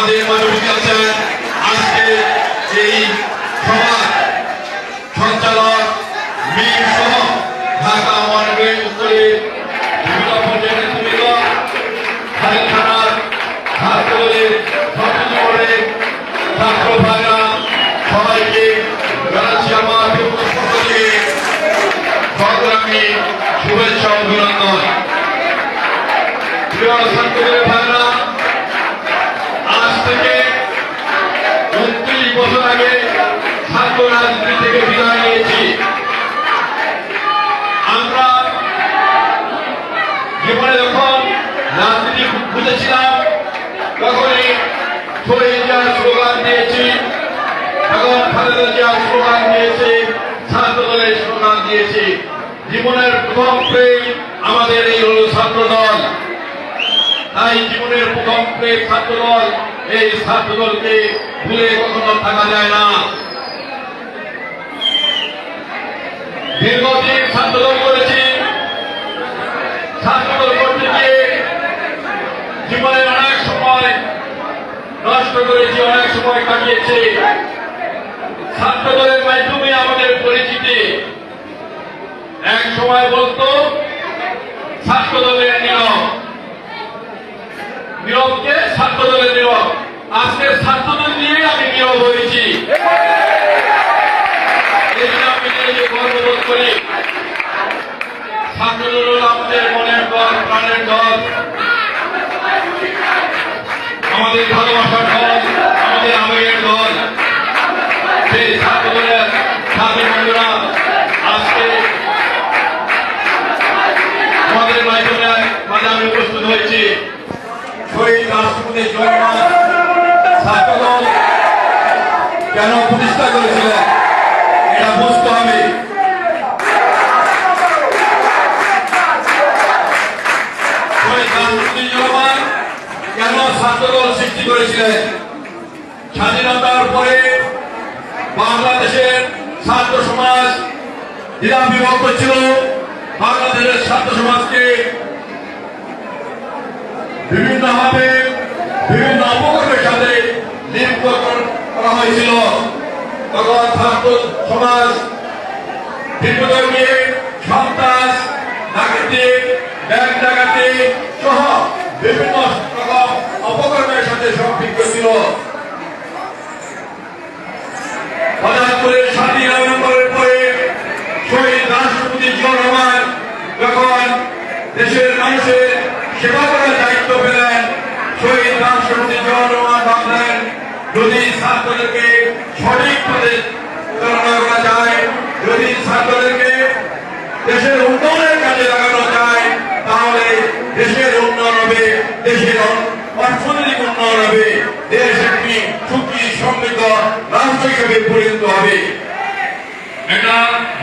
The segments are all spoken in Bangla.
আমাদের মাঝে আছেন আজকে এই সভার সঞ্চালক মীর সহ ঢাকা মহানগরীর উত্তরে বিভিন্ন পর্যায়ের নেতৃবৃন্দ, খালেদ থানার ছাত্রদলের ছাত্রজীবনের ছাত্র ভাইরা সবাইকে জানাচ্ছি আমার পক্ষ থেকে সংগ্রামী শুভেচ্ছা ও অভিনন্দন। প্রিয় ছাত্রদলের ভাইরা, আজ থেকে 29 বছর আগে ছাত্র রাজনীতি থেকে বিদায় নিয়েছি। আমরা জীবনে যখন রাজনীতি বুঝেছিলাম তখনই শহীদ জিয়ার স্লোগান দিয়েছি, তখন খালেদা জিয়ার স্লোগান দিয়েছি, ছাত্র দলের স্লোগান দিয়েছি। জীবনের প্রথম প্রেম আমাদের এই হল ছাত্র দল। তাই জীবনের প্রথম প্রেম ছাত্র দল, এই ছাত্র দলকে ভুলে কখনো থাকা যায় না। দীর্ঘদিন ছাত্র দল করেছি, ছাত্র দল করতে গিয়ে জীবনের অনেক সময় নষ্ট করেছি, অনেক সময় কাটিয়েছি। ছাত্র দলের মাধ্যমে আমাদের পরিচিতি। এক সময় বলতো ছাত্র দলের নীরব, নীরবকে ছাত্র দলের নীরব। আজকে ছাত্র দল নিয়ে আমি নীরব হয়েছি। এই জন্য আমি নিজেকে গর্ববোধ করি। ছাত্র দল হল আমাদের মনের দল, প্রাণের দল, আমাদের ভালোবাসার দল, আমাদের আবেগের দল। সেই ছাত্র দলের সাথী বন্ধুরা আজকে আমাদের মাধ্যমে মাঝে আমি প্রস্তুত হয়েছি। শহীদ রাষ্ট্রপতি জিয়া ছাত্র দল কেন প্রতিষ্ঠা করেছিলেন এটা বুঝতে হবে। শহীদ রাষ্ট্রপতি জিয়া কেন ছাত্র দল সৃষ্টি করেছিলেন? স্বাধীনতার পরে বাংলাদেশের ছাত্র সমাজ দ্বিধা বিভক্ত ছিল। বাংলাদেশের ছাত্র সমাজকে বিভিন্নভাবে বিভিন্ন অপকর্মের সাথে লিপ্ত করা হয়েছিল। তখন ছাত্র সমাজ বিপ্লবীকে সন্ত্রাস, ডাকাতি, ব্যাংক ডাকাতি সহ বিভিন্ন রকম অপকর্মের সাথে সম্পৃক্ত ছিল। স্বাধীনতার পরে শহীদ রাষ্ট্রপতি জিয়া রহমান যখন দেশের মানুষের সেবা করার দায়িত্ব পেলেন, শহীদ রাষ্ট্রপতি জিয়া রহমান ভাবলেন যদি ছাত্রদেরকে সঠিক পথে চালনা করা যায়, যদি ছাত্রদেরকে দেশের উন্নয়নের কাজে লাগানো যায়, তাহলে দেশের উন্নয়ন হবে, দেশের অর্থনৈতিক উন্নয়ন হবে, দেশ একটি সুখী সমৃদ্ধ রাষ্ট্র হিসেবে পরিণত হবে। এটা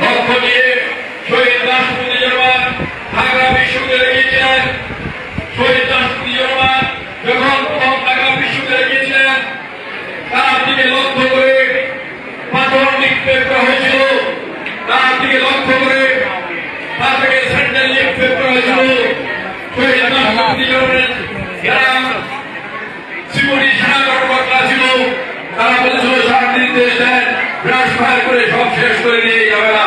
লক্ষ্য নিয়ে শহীদ রাষ্ট্রপতি জিয়া রহমান ঢাকা বিশ্ববিদ্যালয়ে গিয়েছিলেন। শহীদ রাষ্ট্রপতি জিয়া রহমান যখন প্রথম ঢাকা বিশ্ববিদ্যালয়ে গিয়েছিলেন, তার দিকে লক্ষ্য করে পাথর নিক্ষেপ করা হয়েছিল, তার দিকে লক্ষ্য করে তার থেকে স্যান্ডেল নিক্ষেপ করা হয়েছিল। শহীদ রাষ্ট্রপতি জিয়া রহমানের যারা সিকিউরিটি সেনা কর্মকর্তা ছিল তারা বলেছিল সারা নির্দেশ দেন, ব্রাশ ফায়ার করে সব শেষ করে নিয়ে যাবে না।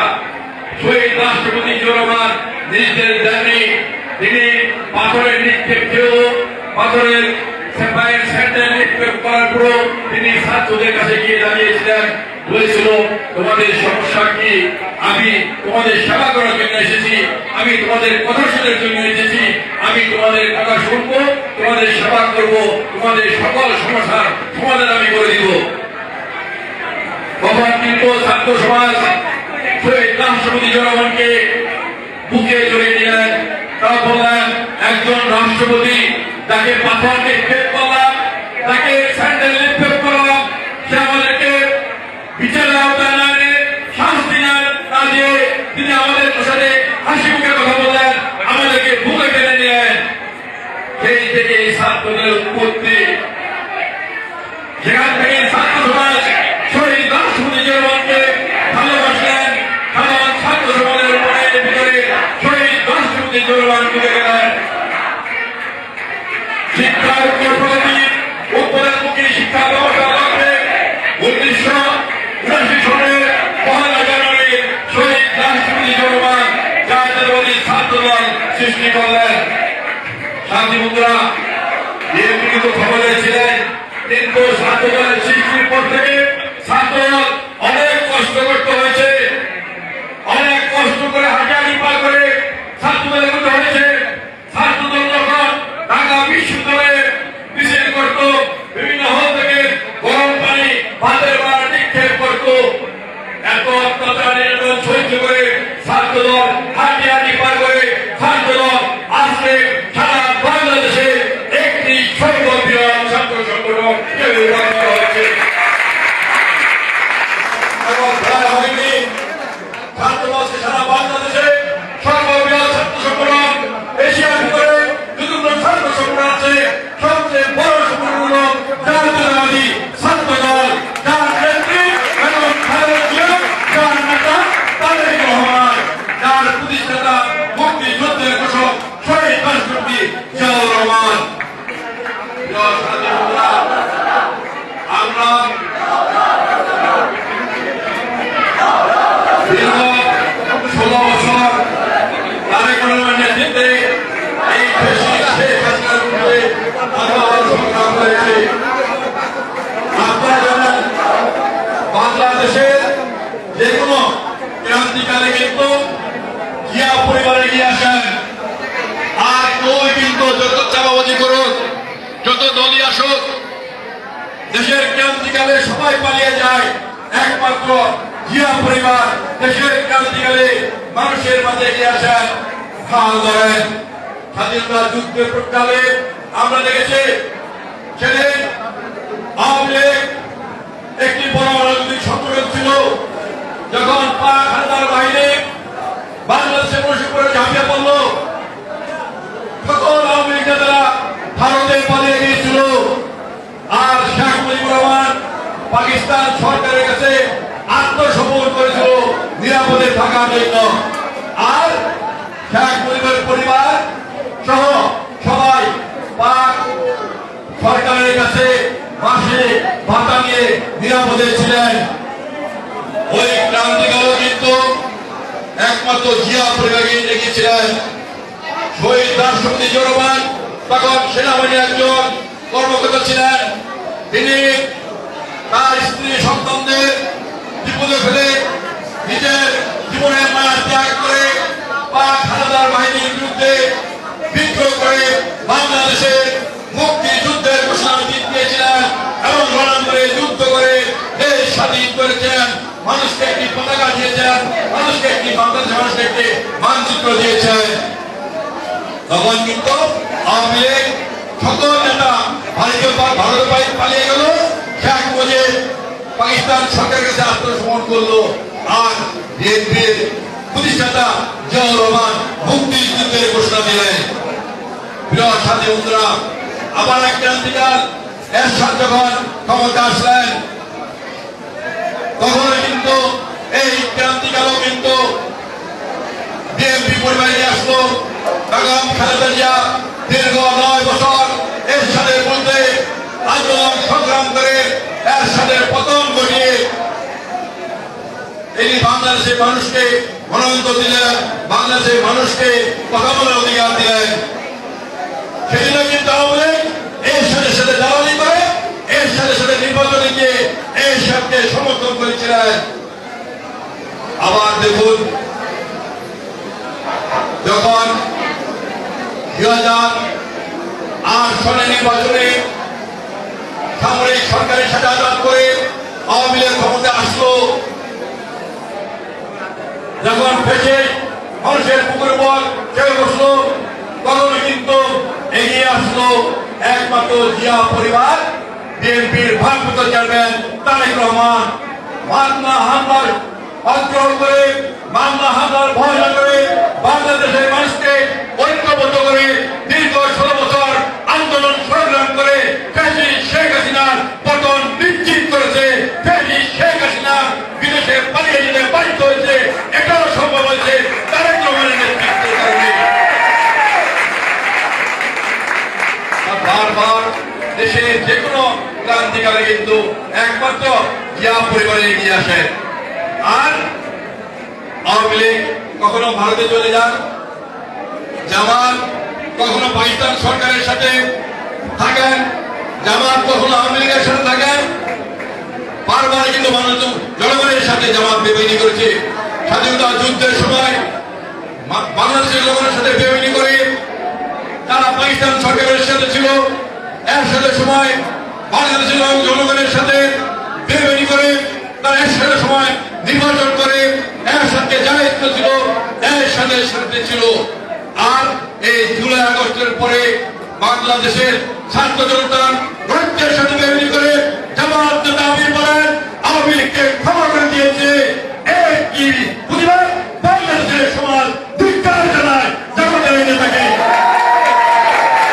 শহীদ রাষ্ট্রপতি জিয়া রহমান নির্দেশ দেননি। তিনি পাথরের নিক্ষেপ ছিল, পাথরের স্যান্ডেল নিক্ষেপ করার পরও তিনি ছাত্রদের কাছে গিয়ে দাঁড়িয়েছিলেন, বলেছিল তোমাদের সমস্যা কি? আমি তোমাদের সেবা করার জন্য এসেছি, আমি তোমাদের কথা শোনার জন্য এসেছি, আমি তোমাদের কথা শুনবো, তোমাদের সেবা করব, তোমাদের সকল সমস্যার সমাধান আমি করে দিব। তখন কিন্তু ছাত্র সমাজ শহীদ রাষ্ট্রপতি জিয়া রহমানকে বুকে জড়িয়ে নিলেন। তারা বললেন একজন রাষ্ট্রপতি, তাকে পাথর নিক্ষেপ করলাম, তাকে স্যান্ডেল নিক্ষেপ করলাম, সে আমাদেরকে বিচারের আওতায় না এনে শাস্তি না দিয়ে তিনি আমাদের সাথে হাসি মুখে কথা বললেন, আমাদেরকে বুকে টেনে নিলেন। সেই থেকে এই ছাত্রদের উৎপত্তি। সেখান থেকে ছাত্র সমাজ শহীদ রাষ্ট্রপতি জিয়া রহমানকে ভালোবাসলেন, সাধারণ ছাত্র সমাজের মনের ভিতরে শহীদ রাষ্ট্রপতি জিয়া রহমান ঢুকে গেলেন। শিক্ষার উপর প্রগতি, উত্তরের মুখী সৃষ্টি করলেন। শান্তি বন্ধুরা, বিএনপি কিন্তু ক্ষমতায় ছিলেন, কিন্তু ছাত্র দলের সৃষ্টির পর থেকে ছাত্র দল অনেক কষ্ট করতে হয়েছে, অনেক কষ্ট করে হাঁটাহাঁটি পার করে ছাত্র দলে করতে হয়েছে। ছাত্র দল যখন ঢাকা বিশ্ববিদ্যালয়ে মিছিল করত, বিভিন্ন হল থেকে গরম পানি ভাতের বেলা নিক্ষেপ করত, এত অত্যাচার নির্যাতন সহ্য করে ছাত্র দল হাঁটাহাঁটি পার করে ছাত্র দল আজকে সারা বাংলাদেশে একটি সর্ববৃহৎ ছাত্র সংগঠন হয়েছে। এবং হয়নি ছাত্র দলকে সারা বাংলাদেশে সর্ববৃহৎ ছাত্র সংগঠন, এশিয়ার ভিতরে যতগুলো ছাত্র সংগঠন আছে সবচেয়ে বড় সংগঠন জাতীয়তাবাদী ছাত্র দল, যার নেত্রী বেগম খালেদা জিয়া, যার নেতা তারেক রহমান, যার প্রতিষ্ঠাতা মুক্তিযুদ্ধের ঘোষক শহীদ রাষ্ট্রপতি জিয়াউর রহমান। আমরা দীর্ঘ 16 বছর তারেক রহমানের নেতৃত্বে এই দেশে শেখ হাসিনার বিরুদ্ধে আন্দোলন সংগ্রাম করেছে। আপনারা জানেন, বাংলাদেশের যে কোনো ক্রান্তিকালে কিন্তু জিয়া পরিবারে এগিয়ে আসেন। আর কেউ কিন্তু যত চাপাবাজি করুক, যত দলই আসুক, দেশের ক্রান্তিকালে সবাই পালিয়ে যায়, একমাত্র জিয়া পরিবার দেশের ক্রান্তিকালে মানুষের মাঝে এগিয়ে আসেন, হাল ধরেন। স্বাধীনতা যুদ্ধের প্রকালে আমরা দেখেছি সেদিন আওয়ামী লীগ একটি বড় রাজনৈতিক সংগঠন ছিল। যখন পাক হানাদার বাহিনী বাংলাদেশের মানুষের উপরে ঝাঁপিয়ে পড়ল, সকল আওয়ামী লীগ নেতারা ভারতে পালিয়ে গিয়েছিল। আর শেখ মুজিবুর রহমান পাকিস্তান সরকারের কাছে আত্মসমর্পণ করেছিল নিরাপদে থাকার জন্য। আর শেখ মুজিবের পরিবার সহ সবাই পাক সরকারের কাছে মাসে ভাতা নিয়ে নিরাপদে ছিলেন। ওই ক্রান্তিকালও কিন্তু একমাত্র জিয়া পরিবারকে এগিয়েছিলেন। শহীদ রাষ্ট্রপতি জিয়াউর রহমান তখন সেনাবাহিনীর একজন কর্মকর্তা ছিলেন। তিনি তার স্ত্রী সন্তানদের বিপদে ফেলে নিজের জীবনের মায়া ত্যাগ করে পাক হানাদার বাহিনীর বিরুদ্ধে বিদ্রোহ করে বাংলাদেশের মুক্তিযুদ্ধের ঘোষণা দিয়েছিলেন এবং লড়াই করে যুদ্ধ করে দেশ স্বাধীন করেছেন। মানুষকে একটি পতাকা দিয়েছেন, মানুষকে একটি বাংলাদেশের মানুষকে একটি মানচিত্র দিয়েছেন। তখন কিন্তু আওয়ামী লীগ সকল নেতা ভারতে পালিয়ে গেল, শেখ মুজিব পাকিস্তান সরকারের কাছে আত্মসমর্পণ করলো। আর বিএনপির প্রতিষ্ঠাতা জিয়াউর রহমান মুক্তিযুদ্ধের ঘোষণা দিলেন। প্রিয় সাথী বন্ধুরা, আবার এক ক্রান্তিকাল এরশাদ যখন ক্ষমতা আসলেন, তখন কিন্তু এই ক্রান্তিকালও কিন্তু বিএনপি পরিবারে আসলো। বেগম খালেদা জিয়া দীর্ঘ 9 বছর এরশাদের বিরুদ্ধে আন্দোলন সংগ্রাম করে এরশাদের পতন ঘটিয়ে তিনি বাংলাদেশের মানুষকে গণতন্ত্র দিলেন, বাংলাদেশের মানুষকে কথা বলার অধিকার দিলেন। সেদিন কিন্তু আওয়ামী লীগ এরশাদের সাথে দালালি করে এরশাদের সাথে নির্বাচনে গিয়ে এরশাদকে সমর্থন করেছিলেন। আবার দেখুন, যখন 2008 সনের নির্বাচনে সামরিক সরকারের সাথে আঘাত করে আওয়ামী লীগ ক্ষমতায় আসলো, যখন ফেসে মানুষের পুকুর উপর চেয়ে বসলো, তখন কিন্তু এগিয়ে আসলো একমাত্র জিয়া পরিবার, বিএনপির ভারপ্রাপ্ত চেয়ারম্যান তারেক রহমান। মামলা হামলার অগ্রহণ করে, মামলা হামলার ভয় না করে বাংলাদেশের মানুষকে ঐক্যবদ্ধ করে দীর্ঘ 16 বছর আন্দোলন সংগ্রাম করে শেখ হাসিনার পতন নিশ্চিত করেছে। শেখ হাসিনা বিদেশে পালিয়ে যেতে বাধ্য হয়েছে, এটাও সম্ভব হয়েছে তারেক রহমানের নেতৃত্বের কারণে। বারবার দেশের যে কোনো ক্রান্তিকালে কিন্তু একমাত্র জিয়া পরিবারে এগিয়ে আসে। আর আওয়ামী লীগ কখনো ভারতে চলে যান, জামাত কখনো পাকিস্তান সরকারের সাথে থাকেন, জামাত কখনো আওয়ামী লীগের সাথে থাকেন, বারবার কিন্তু মানুষ জনগণের সাথে জামাত বেইমানি করেছে। স্বাধীনতা যুদ্ধের সময় বাংলাদেশের লোকের সাথে বেইমানি করে তারা পাকিস্তান সরকারের সাথে ছিল, এর সাথে সময় বাংলাদেশের জনগণের সাথে বেইমানি করে তারা এর সাথে সময় নির্বাচন করে এর সাথে জায়িত্ব ছিল, এর সাথে সাথে ছিল। আর এই জুলাই আগস্টের পরে বাংলাদেশের ছাত্র জনতা রক্তের সাথে বেইমানি করে জামাত নেতা আমির বলেন আওয়ামী লীগকে ক্ষমা করে দিয়েছে। এই কি প্রতিবাদ বাংলাদেশের সমাজ ধিক্কার জানায় জামাতের এই নেতাকে।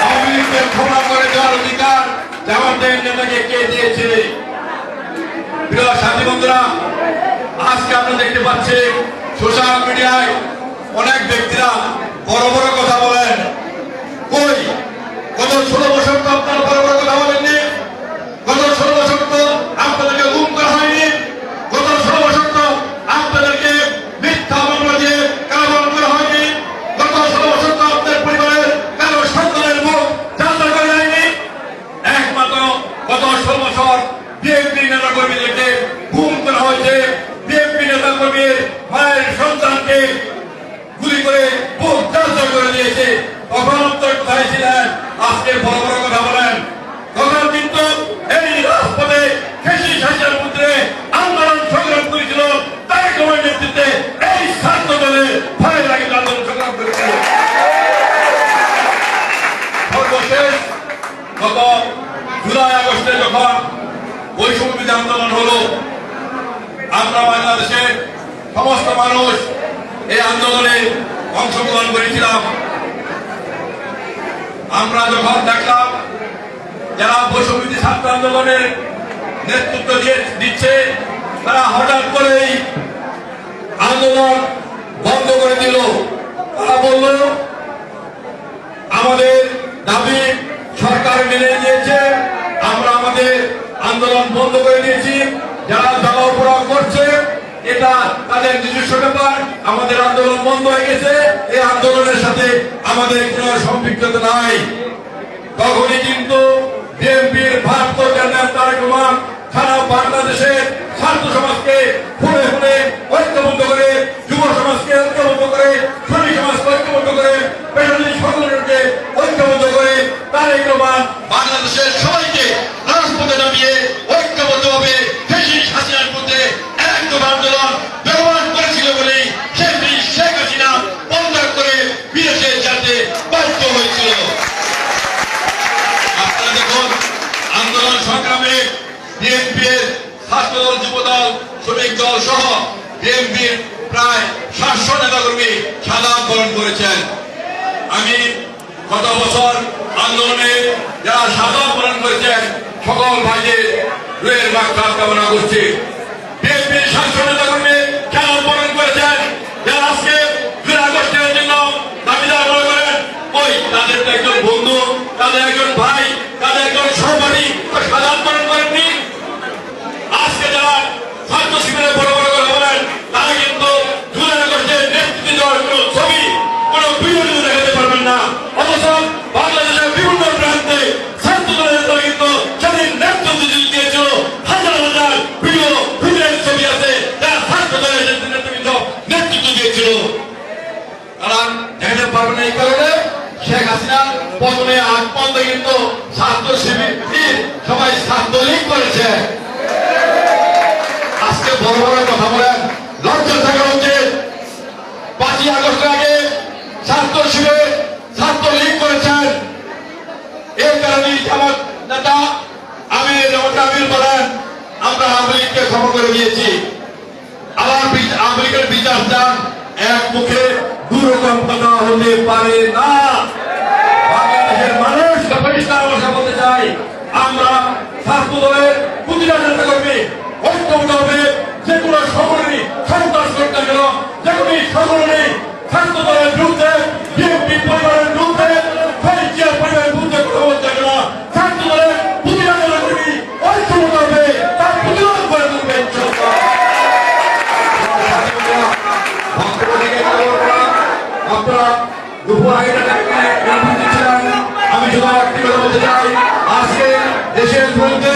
আওয়ামী লীগকে ক্ষমা করে দেওয়ার অধিকার জামাতের নেতাকে কে দিয়েছে? প্রিয় সাথী বন্ধুরা, আজকে আপনারা দেখতে পাচ্ছেন সোশ্যাল মিডিয়ায় অনেক ব্যক্তিরা বড় বড় কথা বলেন। কই গত 16 বছর তো আপনারা বড় বড় কথা বলেননি? গত 16 বছর তো আপনাদেরকে গুম করা হয়নি? গত 16 বছর তো আপনাদেরকে মিথ্যা মামলা দিয়ে কারাবরণ করা হয়নি? গত 16 বছর তো আপনাদের পরিবারের কারো সন্তানের মুখ জানতে করা যায়নি? একমাত্র গত 16 বছর বিএনপি নেতা কর্মীদেরকে গুম করা হয়েছে। বিএনপি নেতা কর্মীর মায়ের সন্তানকে গুলি করে বুক চার্জ করে দিয়েছে। তখন উত্তর কোথায় ছিলেন? আজকে বড় বড় কথা বলেন। তখন কিন্তু এই রাজপথে কৃষি শাসনের মধ্যে আন্দোলন সংগ্রাম করেছিল তারেক রহমানের নেতৃত্বে এই ছাত্র দলের ভয় লাগে আন্দোলন সংগ্রাম করেছিল। সর্বশেষ গত জুলাই আগস্টে যখন বৈষম্যবিরোধী আন্দোলন হলো, আমরা বাংলাদেশের সমস্ত মানুষ এই আন্দোলনে অংশগ্রহণ করেছিলাম। আমরা যখন দেখলাম যারা বৈষম্যবিরোধী ছাত্র আন্দোলনের নেতৃত্ব দিচ্ছে তারা হঠাৎ করেই আন্দোলন বন্ধ করে দিল। তারা বলল আমাদের দাবি সরকার মেনে নিয়েছে, আমরা আমাদের আন্দোলন বন্ধ করে দিয়েছি। যারা জ্বালাপোড়া করছে এটা তাদের নিজস্ব ব্যাপার, আমাদের আন্দোলন বন্ধ হয়ে গেছে, এই আন্দোলনের সাথে আমাদের কোনো সম্পৃক্ততা নাই। তখনই কিন্তু বিএনপির ভারপ্রাপ্ত চেয়ারম্যান তারেক রহমান সারা বাংলাদেশের ছাত্র সমাজকে ফুলে ফুলে ঐক্যবদ্ধ করে, যুব সমাজকে ঐক্যবদ্ধ করে, শ্রমিক সমাজকে ঐক্যবদ্ধ করে, পেশাজীবী সংগঠনকে ঐক্যবদ্ধ করে তারেক রহমান বাংলাদেশের সবাইকে রাজপথে নামিয়ে ঐক্যবদ্ধভাবে ফ্যাসিস্ট হাসিনার মধ্যে একদম আন্দোলন ব্যবহার করেছিল বলেই শেখ হাসিনা বন্ধ করে বিদেশে যেতে বাধ্য হয়েছিল। আপনারা দেখুন আন্দোলন সংগ্রামে বিএনপির ছাত্রদল, যুবদল, শ্রমিক দল সহ বিএনপির প্রায় 700 নেতাকর্মী শাহাদাত বরণ করেছেন। আমি গত বছর আন্দোলনে যারা শাহাদাত বরণ করেছেন সকল ভাইদের রুহের মাগফিরাত কামনা করছি। বিএনপির 700 নেতাকর্মী শাহাদাত বরণ করেছেন যারা আজকে 2 আগস্টের জন্য দাবিদার মনে করেন, ওই তাদের তো একজন বন্ধু, তাদের একজন ভাই, তাদের একজন সহপাঠী শাহাদাত বরণ করেননি। আজকে যারা ছাত্র শিবিরে বড় বড় কথা বলেন তারা কিন্তু 2 আগস্টের নেতৃত্ব দেওয়ার কোন ছবি, কোন ভিডিও দেখাতে পারবেন না। অথচ বাংলাদেশের বিভিন্ন প্রান্তে ছাত্র দলের নেতারা কিন্তু সেদিন নেতৃত্ব দিয়েছিল। হাজার হাজার ভিডিও ফুটেজ ছবি আছে যারা ছাত্র দলের নেতৃত্ব দিয়েছিল। তারা দেখাতে পারবে না। এই কারণে শেখ হাসিনা পতনে আগ পর্যন্ত কিন্তু ছাত্র শিবির সবাই ছাত্রলীগ করেছে। আজকে বড় বড় কথা বলেন, লজ্জা থাকা উচিত। 5ই আগস্টের আগে ছাত্র শিবির ছাত্রলীগ করেছেন। এই কারণে জামাত নেতা আমির বলেন আমরা আওয়ামী লীগকে ক্ষমা করে দিয়েছি। আবার আওয়ামী লীগের বিচার চান, এক মুখে দুরকম কথা হতে পারে না। বাংলাদেশের মানুষ পরিষ্কার ভাষা বলতে চাই, আমরা ছাত্র দলের প্রতিটা নেতা কর্মী ঐক্যবদ্ধ হবে। যে কোনো সংগঠনই সন্ত্রাস করতে গেল, যে কোনো সংগঠনই ছাত্র দলের বিরুদ্ধে, বিএনপি পরিবারের বিরুদ্ধে, পরিবারের বিরুদ্ধে কথা বলতে গেল, ছাত্র দলের প্রতিটা নেতা কর্মী ঐক্যবদ্ধ হবে, তার প্রতিরোধ করে তুলবে। আপনারা দুপুর আড়াইটার দিচ্ছিলাম। আমি শুধু একটি কথা বলতে চাই, আজকে দেশের মধ্যে